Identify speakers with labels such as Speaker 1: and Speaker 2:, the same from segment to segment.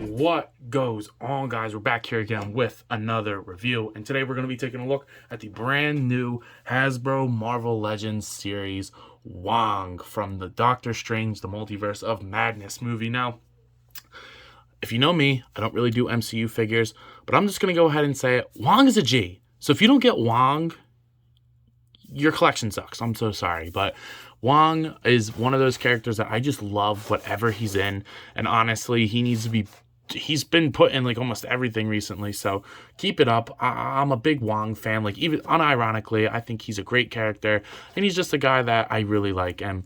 Speaker 1: What goes on, guys? We're back here again with another review, and today we're going to be taking a look at the brand new Hasbro Marvel Legends series Wong from the Doctor Strange the Multiverse of Madness movie. Now, if you know me, I don't really do MCU figures, but I'm just going to go ahead and say it. Wong is a G. So if you don't get Wong, your collection sucks. I'm so sorry, but Wong is one of those characters that I just love whatever he's in, and honestly, he's been put in like almost everything recently, so keep it up. I'm a big Wong fan. Like, even unironically, I think he's a great character, and he's just a guy that I really like. And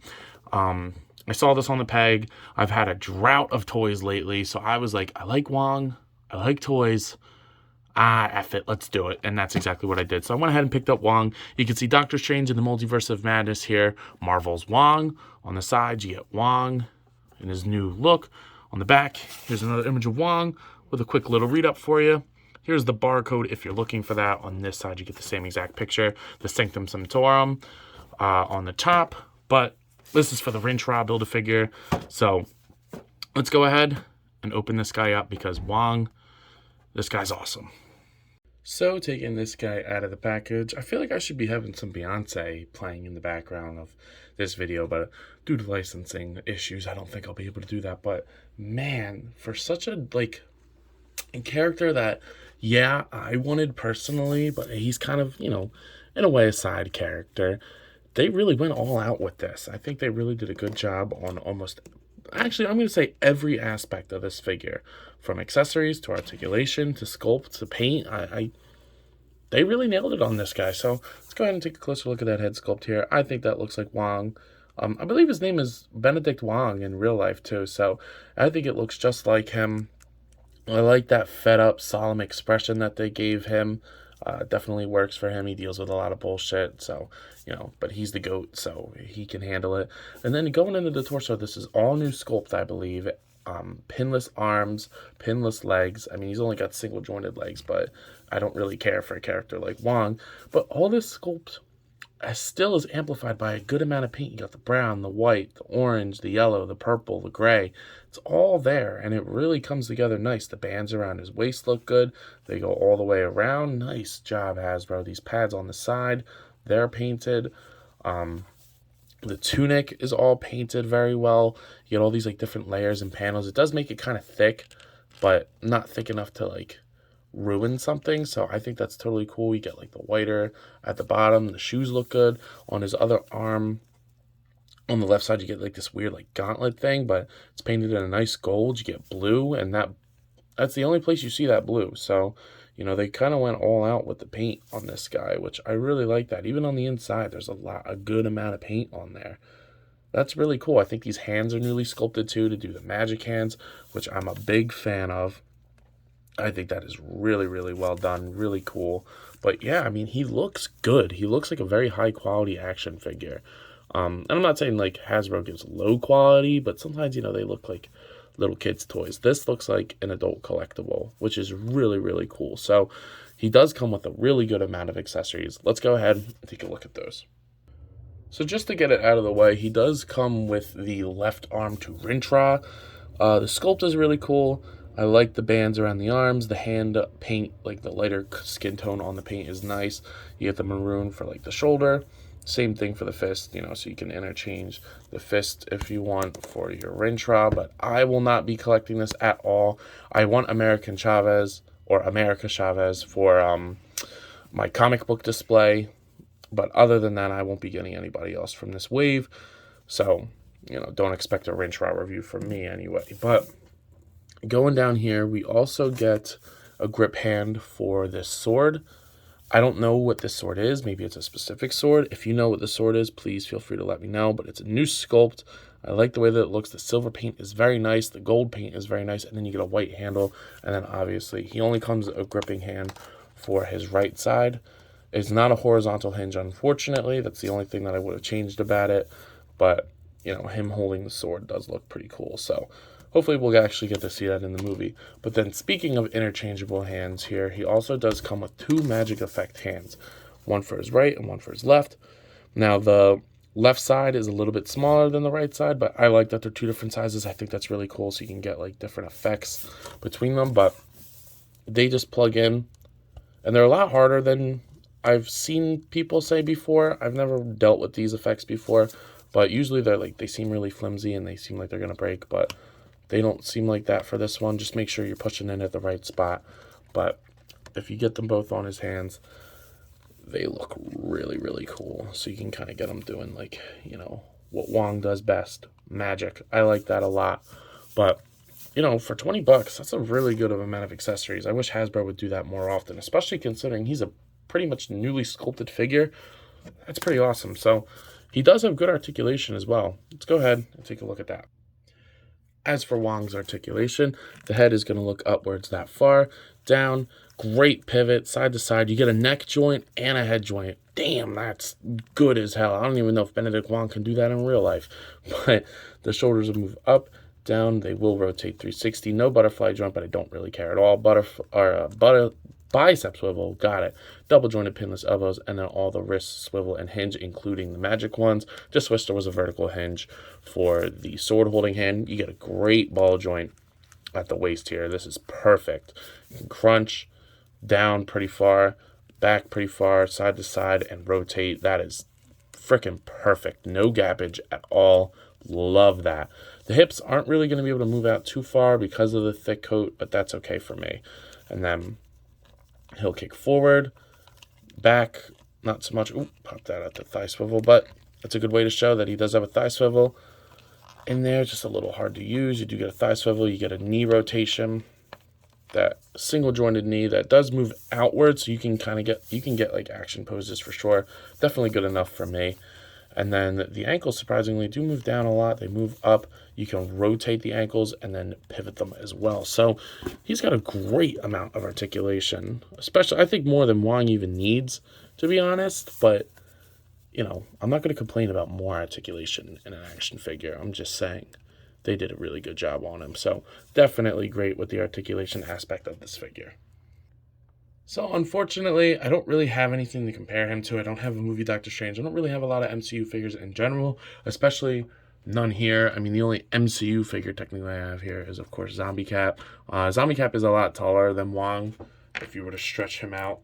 Speaker 1: I saw this on the peg. I've had a drought of toys lately, so I was like, I like Wong, I like toys. F it, let's do it. And that's exactly what I did. So I went ahead and picked up Wong. You can see Doctor Strange in the Multiverse of Madness here. Marvel's Wong. On the sides, you get Wong in his new look. On the back, here's another image of Wong with a quick little read-up for you. Here's the barcode if you're looking for that. On this side, you get the same exact picture. The Sanctum Sanctorum on the top. But this is for the Rintrah Build-A-Figure. So let's go ahead and open this guy up because Wong, this guy's awesome. So, taking this guy out of the package, I feel like I should be having some Beyonce playing in the background of this video, but due to licensing issues, I don't think I'll be able to do that. But man, for such a character that, yeah, I wanted personally, but he's kind of, in a way, a side character. They really went all out with this. I think they really did a good job on almost, actually, I'm going to say every aspect of this figure, from accessories to articulation to sculpt to paint. They really nailed it on this guy. So let's go ahead and take a closer look at that head sculpt here. I think that looks like Wong. I believe his name is Benedict Wong in real life too. So I think it looks just like him. I like that fed up, solemn expression that they gave him. Definitely works for him. He deals with a lot of bullshit. So, but he's the GOAT, so he can handle it. And then going into the torso, this is all new sculpt, I believe. Pinless arms, pinless legs. I mean, he's only got single jointed legs, but I don't really care for a character like Wong. But all this sculpt still is amplified by a good amount of paint. You got the brown, the white, the orange, the yellow, the purple, the gray. It's all there, and it really comes together nice. The bands around his waist look good. They go all the way around. Nice job, Hasbro. These pads on the side, they're painted. The tunic is all painted very well. You get all these different layers and panels. It does make it kind of thick, but not thick enough to ruin something. So I think that's totally cool. You get the whiter at the bottom. The shoes look good. On his other arm, on the left side, you get this weird gauntlet thing, but it's painted in a nice gold. You get blue, and that's the only place you see that blue. So they kind of went all out with the paint on this guy, which I really like that. Even on the inside, there's a good amount of paint on there. That's really cool. I think these hands are newly sculpted too to do the magic hands, which I'm a big fan of. I think that is really, really well done. Really cool. But yeah, I mean, he looks good. He looks like a very high quality action figure. And I'm not saying Hasbro gives low quality, but sometimes, they look like little kids' toys. This looks like an adult collectible, which is really, really cool. So he does come with a really good amount of accessories. Let's go ahead and take a look at those. So just to get it out of the way, he does come with the left arm to Rintrah. The sculpt is really cool. I like the bands around the arms. The hand paint, the lighter skin tone on the paint is nice. You get the maroon for the shoulder. Same thing for the fist, so you can interchange the fist if you want for your Rintrah, but I will not be collecting this at all. I want America Chavez for my comic book display, but other than that, I won't be getting anybody else from this wave, so, don't expect a Rintrah review from me anyway. But going down here, we also get a grip hand for this sword. I don't know what this sword is. Maybe it's a specific sword. If you know what the sword is, please feel free to let me know. But it's a new sculpt. I like the way that it looks. The silver paint is very nice. The gold paint is very nice. And then you get a white handle. And then obviously, he only comes a gripping hand for his right side. It's not a horizontal hinge, unfortunately. That's the only thing that I would have changed about it. But, him holding the sword does look pretty cool. So hopefully we'll actually get to see that in the movie. But then speaking of interchangeable hands here, he also does come with two magic effect hands. One for his right and one for his left. Now the Left side is a little bit smaller than the right side, but I like that they're two different sizes. I think that's really cool, so you can get like different effects between them, but they just plug in, and they're a lot harder than I've seen people say before. I've never dealt with these effects before, but usually they seem really flimsy and they seem like they're gonna break, but they don't seem like that for this one. Just make sure you're pushing in at the right spot. But if you get them both on his hands, they look really, really cool. So you can kind of get them doing like, you know, what Wong does best, magic. I like that a lot. But, you know, for 20 bucks, that's a really good amount of accessories. I wish Hasbro would do that more often, especially considering he's a pretty much newly sculpted figure. That's pretty awesome. So he does have good articulation as well. Let's go ahead and take a look at that. As for Wong's articulation, the head is going to look upwards that far, down, great pivot, side to side. You get a neck joint and a head joint. Damn, that's good as hell. I don't even know if Benedict Wong can do that in real life. But the shoulders will move up, down. They will rotate 360. No butterfly joint, but I don't really care at all. Bicep swivel, got it. Double jointed pinless elbows, and then all the wrists swivel and hinge, including the magic ones. Just wish there was a vertical hinge for the sword holding hand. You get a great ball joint at the waist here. This is perfect. You can crunch down pretty far, back pretty far, side to side, and rotate. That is freaking perfect. No gappage at all. Love that. The hips aren't really going to be able to move out too far because of the thick coat, but that's okay for me. And then he'll kick forward, back, not so much. Ooh, pop that at the thigh swivel, but that's a good way to show that he does have a thigh swivel in there. Just a little hard to use. You do get a thigh swivel. You get a knee rotation, that single jointed knee that does move outward, so you can get like action poses for sure. Definitely good enough for me. And then the ankles surprisingly do move down a lot. They move up. You can rotate the ankles and then pivot them as well. So he's got a great amount of articulation, especially I think more than Wong even needs, to be honest. But, you know, I'm not going to complain about more articulation in an action figure. I'm just saying they did a really good job on him. So definitely great with the articulation aspect of this figure. So unfortunately, I don't really have anything to compare him to. I don't have a movie Doctor Strange. I don't really have a lot of MCU figures in general, especially none here. I mean, the only MCU figure technically I have here is, of course, Zombie Cap. Zombie Cap is a lot taller than Wong. If you were to stretch him out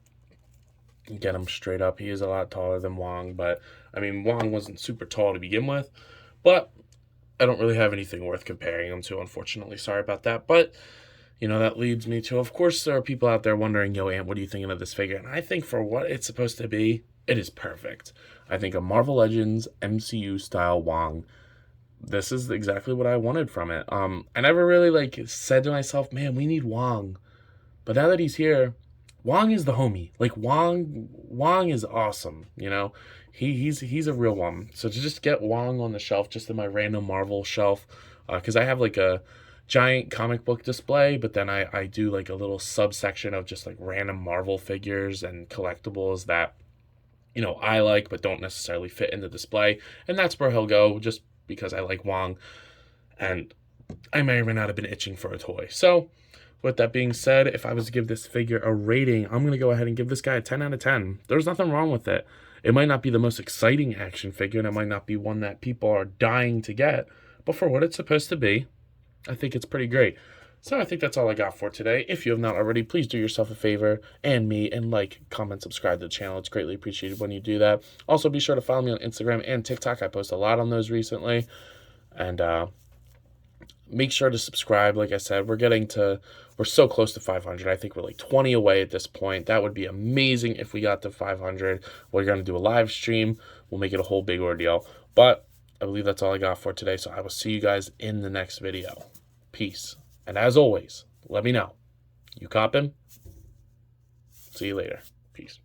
Speaker 1: and get him straight up, he is a lot taller than Wong. But, I mean, Wong wasn't super tall to begin with. But I don't really have anything worth comparing him to, unfortunately. Sorry about that. But you know, that leads me to, of course, there are people out there wondering, yo, Ant, what are you thinking of this figure? And I think for what it's supposed to be, it is perfect. I think a Marvel Legends MCU-style Wong, this is exactly what I wanted from it. I never really, said to myself, man, we need Wong. But now that he's here, Wong is the homie. Like, Wong is awesome, you know? He's a real one. So to just get Wong on the shelf, just in my random Marvel shelf, because I have, a giant comic book display, but then I do like a little subsection of just like random Marvel figures and collectibles that, you know, I like but don't necessarily fit in the display, and that's where he'll go, just because I like Wong and I may or may not have been itching for a toy. So with that being said, if I was to give this figure a rating, I'm going to go ahead and give this guy a 10 out of 10. There's nothing wrong with it. It might not be the most exciting action figure, and it might not be one that people are dying to get, but for what it's supposed to be, I think it's pretty great. So I think that's all I got for today. If you have not already, please do yourself a favor and me and like, comment, subscribe to the channel. It's greatly appreciated when you do that. Also, be sure to follow me on Instagram and TikTok. I post a lot on those recently. And make sure to subscribe. Like I said, we're so close to 500. I think we're like 20 away at this point. That would be amazing if we got to 500. We're going to do a live stream. We'll make it a whole big ordeal. But I believe that's all I got for today. So I will see you guys in the next video. Peace. And as always, let me know. You coppin'? See you later. Peace.